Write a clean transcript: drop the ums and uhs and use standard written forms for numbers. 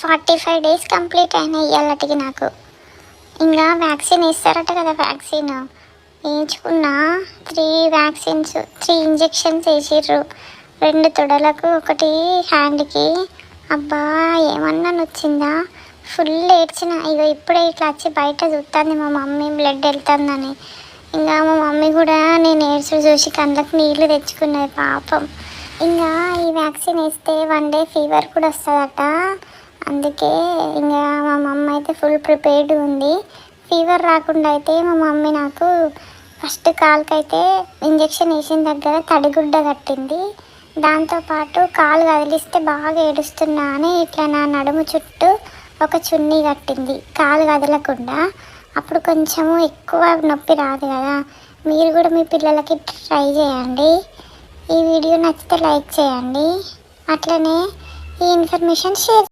45 days complete అయినాయి ఇవాళకి నాకు. ఇంకా వ్యాక్సిన్ వేస్తారట కదా, వ్యాక్సిన్ వేయించుకున్నా. 3 ఇంజెక్షన్స్ వేసిర్రు, 2 తొడలకు, 1 హ్యాండ్కి. అబ్బా ఏమన్నా వచ్చిందా, ఫుల్ ఏడ్చిన. ఇగో ఇప్పుడే ఇట్లా వచ్చి బయట చూస్తుంది మా మమ్మీ బ్లడ్ వెళ్తుందని. ఇంకా మా మమ్మీ కూడా నేను ఏడ్చుడు చూసి కళ్ళకి నీళ్ళు తెచ్చుకున్నది పాపం. ఇంకా ఈ వ్యాక్సిన్ వేస్తే 1 డే ఫీవర్ కూడా వస్తుందట. అందుకే ఇంకా మా మమ్మీ అయితే ఫుల్ ప్రిపేర్డ్ ఉంది. ఫీవర్ రాకుండా అయితే మా మమ్మీ నాకు ఫస్ట్ కాలుకైతే ఇంజెక్షన్ వేసిన దగ్గర తడిగుడ్డ కట్టింది. దాంతోపాటు కాలు కదిలిస్తే బాగా ఏడుస్తున్నా అని ఇట్లా నా నడుము చుట్టూ ఒక చున్నీ కట్టింది, కాలు కదలకుండా. అప్పుడు కొంచెము ఎక్కువ నొప్పి రాదు కదా. మీరు కూడా మీ పిల్లలకి ట్రై చేయండి. ఈ వీడియో నచ్చితే లైక్ చేయండి, అట్లనే ఈ ఇన్ఫర్మేషన్ షేర్